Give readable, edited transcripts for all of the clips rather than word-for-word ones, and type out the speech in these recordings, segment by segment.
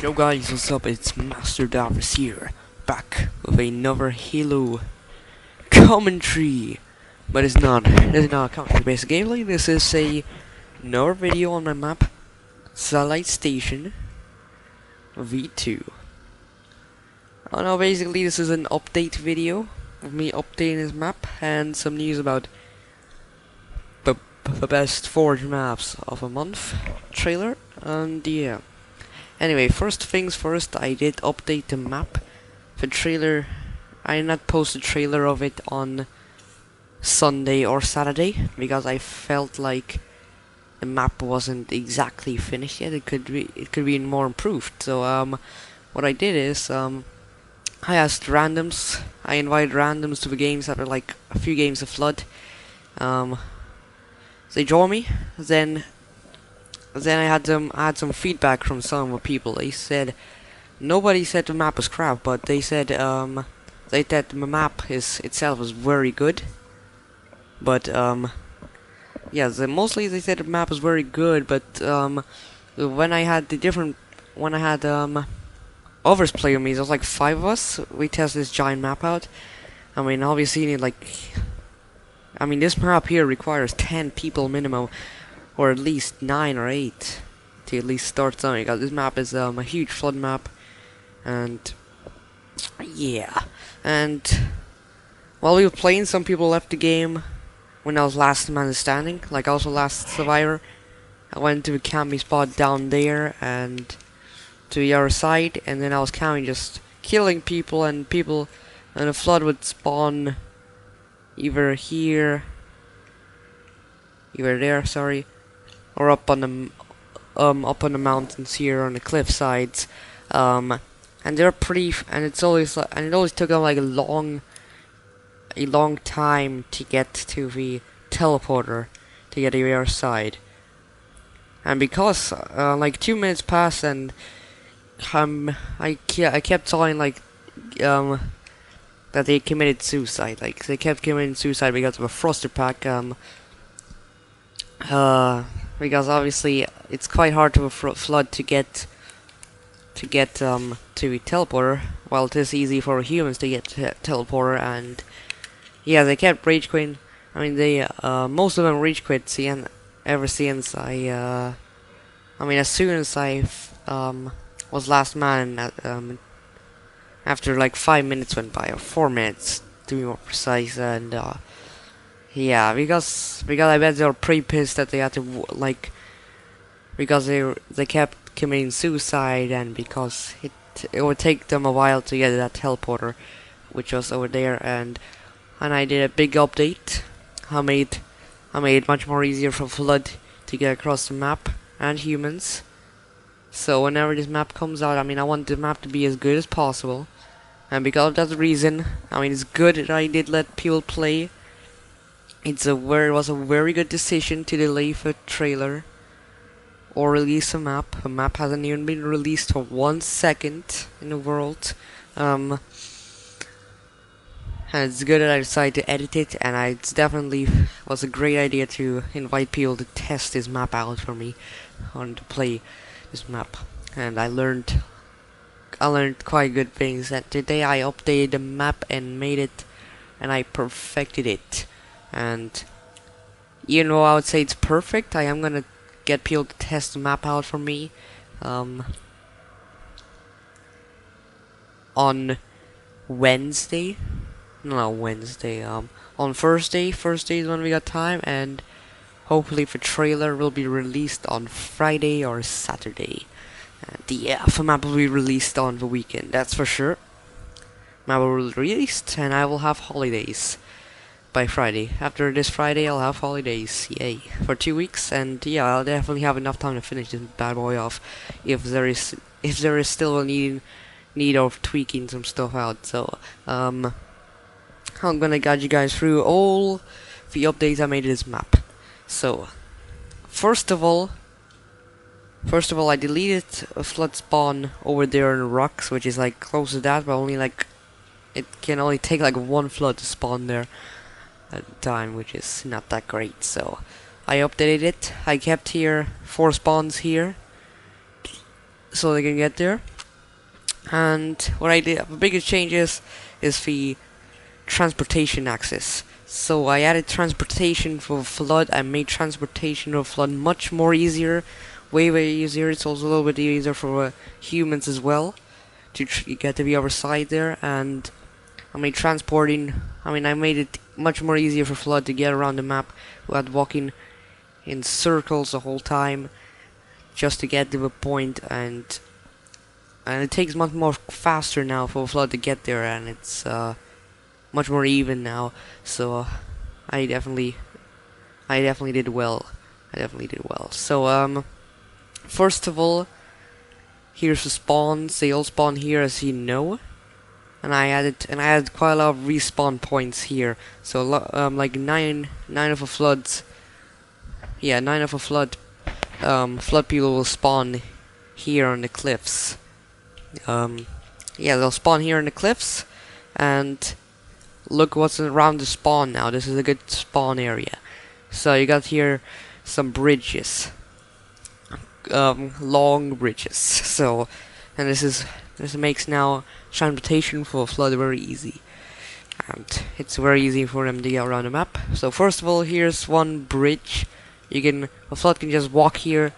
Yo guys, what's up? It's Master Davos here, back with another Halo commentary. But it's not a commentary based gameplay. This is another video on my map, Satalite Station V2. Now basically this is an update video of me updating this map and some news about the best forge maps of a month trailer, and yeah. Anyway, first things first, I did update the map. The trailer, I did not post a trailer of it on Sunday or Saturday because I felt like the map wasn't exactly finished yet. It could be more improved. So what I did is I asked randoms. I invited randoms to the games after like a few games of Flood. They joined me. Then I had some feedback from some of the people. They said nobody said the map was crap, but they said the map itself was very good. But yeah, mostly they said the map was very good. But when I had others play with me, there was like 5 of us. We tested this giant map out. I mean, obviously you need this map here requires 10 people minimum, or at least 9 or 8 to at least start something. Because this map is a huge flood map, and yeah. And while we were playing, some people left the game when I was last man standing, like also last survivor. I went to a camping spot down there and to the other side, and then I was camping, just killing people, and the flood would spawn either there, sorry, or up on the mountains here on the cliff sides, and they're pretty, and it always took them like a long time to get to the teleporter to get to the other side. And because like 2 minutes passed, and I kept telling that they committed suicide. Like they kept committing suicide because of a thruster pack. Because obviously it's quite hard to flood to get to the teleporter, while it is easy for humans to get to teleporter. And yeah, they kept rage quitting. I mean, they most of them rage quit ever since as soon as I was last man. After like 5 minutes went by, or 4 minutes to be more precise, and yeah, because I bet they were pretty pissed that they had to because they kept committing suicide, and because it would take them a while to get to that teleporter, which was over there, and I did a big update. I made it much more easier for Flood to get across the map and humans. So whenever this map comes out, I want the map to be as good as possible. And because of that reason, it's good that I did let people play. It was a very good decision to delay the trailer or release a map. The map hasn't even been released for 1 second in the world. And it's good that I decided to edit it, and it definitely was a great idea to invite people to test this map out for me, on to play this map. And I learned quite good things, and today I updated the map and made it, and I perfected it. And even though I would say it's perfect, I am gonna get people to test the map out for me on Wednesday. No, Wednesday. On Thursday. Thursday is when we got time, and hopefully the trailer will be released on Friday or Saturday. And yeah, the map will be released on the weekend, that's for sure. Map will be released, and I will have holidays by Friday. After this Friday, I'll have holidays, yay, for 2 weeks, and yeah, I'll definitely have enough time to finish this bad boy off. If there is still a need of tweaking some stuff out. So I'm gonna guide you guys through all the updates I made to this map. So first of all, I deleted a flood spawn over there in the rocks, which is like close to that, but only like it can only take like 1 flood to spawn there at a time, which is not that great. So I updated it. I kept here 4 spawns here, so they can get there. And what I did, the biggest changes is the transportation access. So I added transportation for flood. I made transportation of flood much more easier, way easier. It's also a little bit easier for humans as well to get to the other side there. And I made transporting. I made it much more easier for flood to get around the map without walking in circles the whole time just to get to the point. And it takes much more faster now for flood to get there, and it's much more even now. So I definitely did well. So first of all, here's the spawns. They all spawn here, as you know. And I added quite a lot of respawn points here. So like nine of a floods. Yeah, 9 of a flood. Flood people will spawn here on the cliffs. Yeah, they'll spawn here on the cliffs, and look what's around the spawn now. This is a good spawn area. So you got here some bridges, long bridges. So, and this makes now transportation for a flood very easy, and it's very easy for them to get around the map. So first of all, here's one bridge. A flood can just walk here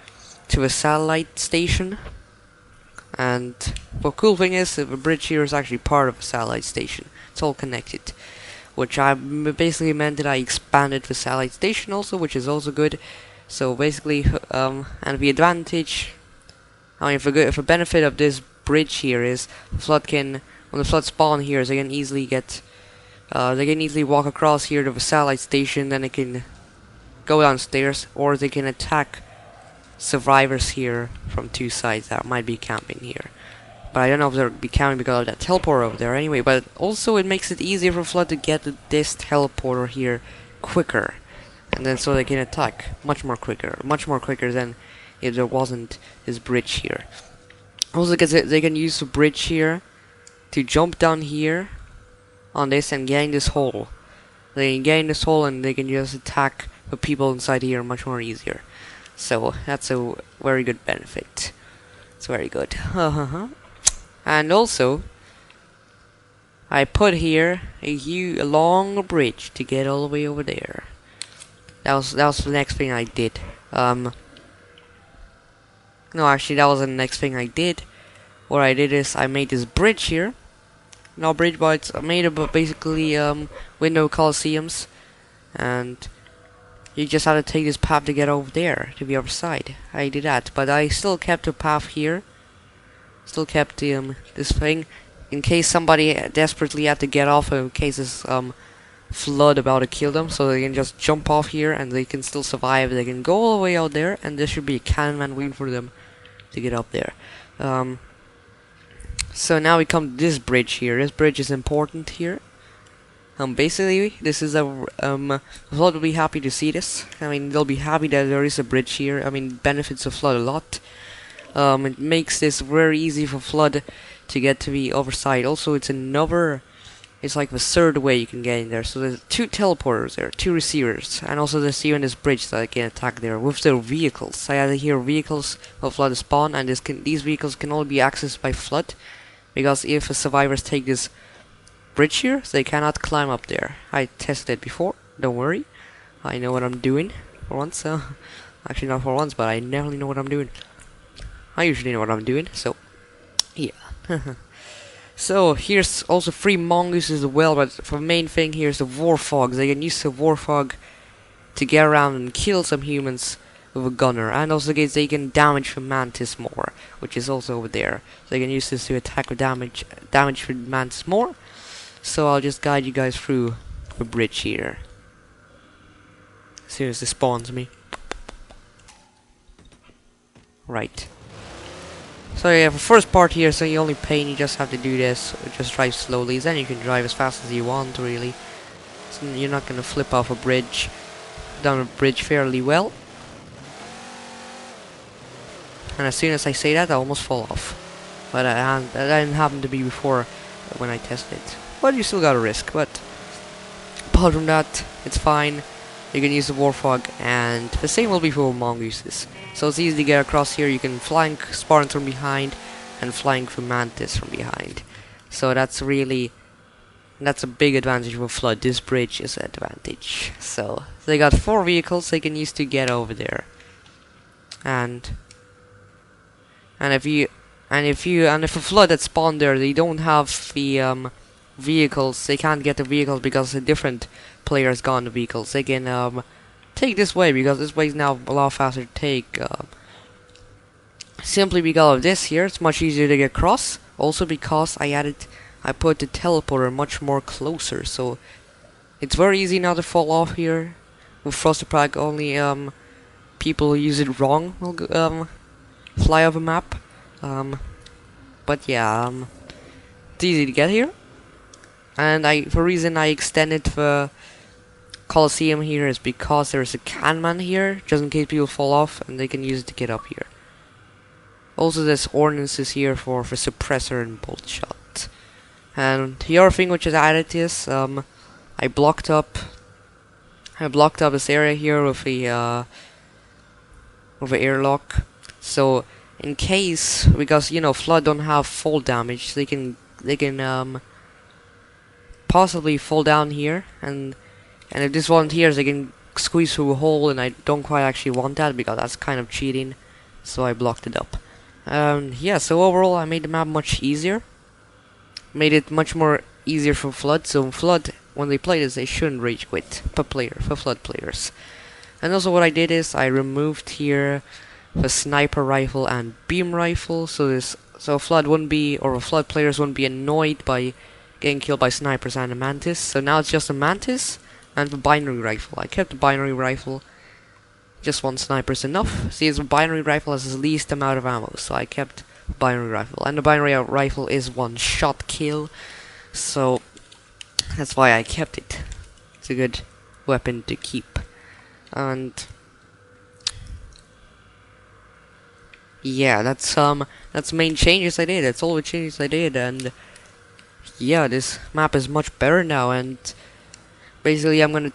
to a satellite station. And the cool thing is that the bridge here is actually part of a satellite station. It's all connected, which I basically meant that I expanded the satellite station also, which is also good. So basically, and the advantage, if the benefit of this bridge here is when the flood spawn here, they can easily walk across here to the satellite station. Then they can go downstairs, or they can attack survivors here from 2 sides that might be camping here. But I don't know if they'll be camping because of that teleporter over there anyway. But also it makes it easier for flood to get to this teleporter here quicker, and then so they can attack much more quicker than if there wasn't this bridge here. Also, because they can use the bridge here to jump down here on this and get in this hole. They can get in this hole and they can just attack the people inside here much more easier. So that's a very good benefit. It's very good. And also, I put here a long bridge to get all the way over there. That was the next thing I did. No, actually, that wasn't the next thing I did. What I did is I made this bridge here. No bridge, but it's made of basically window coliseums, and you just have to take this path to get over there to the other side. I did that, but I still kept a path here. Still kept this thing in case somebody desperately had to get off, in case this flood about to kill them, so they can just jump off here and they can still survive. They can go all the way out there, and there should be a cannon man waiting for them to get up there. So now we come to this bridge here. This bridge is important here. Basically, this is a Flood will be happy to see this. They'll be happy that there is a bridge here. Benefits of Flood a lot. It makes this very easy for Flood to get to the other side. Also, it's like the third way you can get in there. So there's 2 teleporters there, 2 receivers, and also there's even this bridge that I can attack there with their vehicles. I added here vehicles of Flood spawn, and these vehicles can only be accessed by Flood, because if the survivors take this bridge here, they cannot climb up there. I tested it before, don't worry. I know what I'm doing for once. Actually, not for once, but I definitely know what I'm doing. I usually know what I'm doing, so yeah. So here's also 3 mongooses as well, but for the main thing here's the warthogs. They can use the warthog to get around and kill some humans with a gunner, and also they can damage the mantis more, which is also over there. So they can use this to attack or damage the mantis more. So I'll just guide you guys through the bridge here. As soon as it spawns me. Right. So yeah, the first part here, so you only pain, you just have to do this, just drive slowly, then you can drive as fast as you want, really. So you're not gonna flip off a bridge, down a bridge fairly well. And as soon as I say that, I almost fall off. But that didn't happen to me before when I tested it. But you still got a risk, but apart from that, it's fine. you can use the Warthog, and the same will be for mongooses. So it's easy to get across here. You can flank Spartans from behind and flank the Mantis from behind. So that's a big advantage for Flood. This bridge is an advantage. So they got 4 vehicles they can use to get over there. And if a Flood that spawned there, they don't have the vehicles, they can't get the vehicles because a different player's gone the vehicles. They can take this way, because this way is now a lot faster to take. Simply because of this here, it's much easier to get across. Also because I put the teleporter much more closer, so it's very easy now to fall off here. With Frosted Prague, only people who use it wrong will fly off a map. But yeah, it's easy to get here. And the reason I extended the Colosseum here is because there's a cannon here, just in case people fall off, and they can use it to get up here. Also, there's ordnances here for suppressor and bolt shot. And the other thing which is added is I blocked up this area here with a airlock. So in case, because Flood don't have fall damage, they can possibly fall down here, and if this volunteers, they can squeeze through a hole, and I don't quite actually want that because that's kind of cheating. So I blocked it up. Yeah, so overall I made the map much easier. Made it much more easier for Flood. So Flood, when they play this, they shouldn't rage quit for Flood players. And also what I did is I removed here the sniper rifle and beam rifle, so Flood wouldn't be, or Flood players wouldn't be annoyed by getting killed by snipers and a Mantis. So now it's just a Mantis and the binary rifle. I kept the binary rifle. Just one sniper is enough. See, the binary rifle has the least amount of ammo, so I kept binary rifle. And the binary rifle is one shot kill, so that's why I kept it. It's a good weapon to keep. And yeah, that's main changes I did. That's all the changes I did, and yeah, this map is much better now. And basically, I'm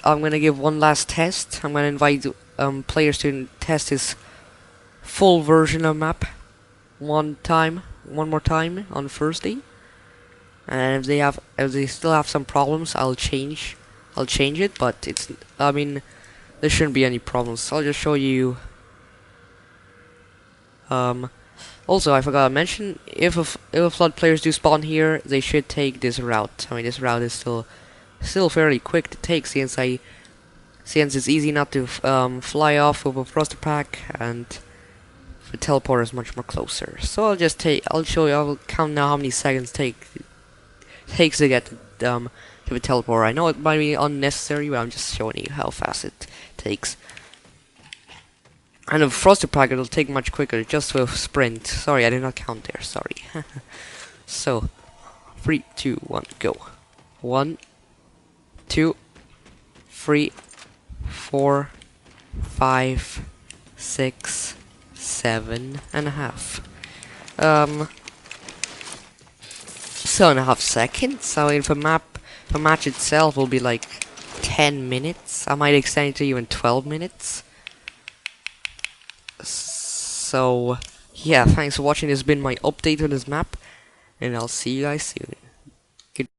gonna give one last test. I'm gonna invite players to test this full version of map one more time on Thursday. And if they still have some problems, I'll change it. But there shouldn't be any problems. I'll just show you. Also, I forgot to mention, if Flood players do spawn here, they should take this route. This route is still fairly quick to take, since it's easy not to fly off with a Frosted Pack, and the teleporter is much more closer. So I'll count now how many seconds it takes to get to the teleporter. I know it might be unnecessary, but I'm just showing you how fast it takes. And a Frosted Pack it'll take much quicker, just with sprint. Sorry, I did not count there, sorry. So, 3, 2, 1, go. 1, 2, 3, 4, 5, 6, 7 and a half. 7.5 seconds. So the match itself will be like 10 minutes. I might extend it to even 12 minutes. So yeah, thanks for watching. This has been my update on this map, and I'll see you guys soon.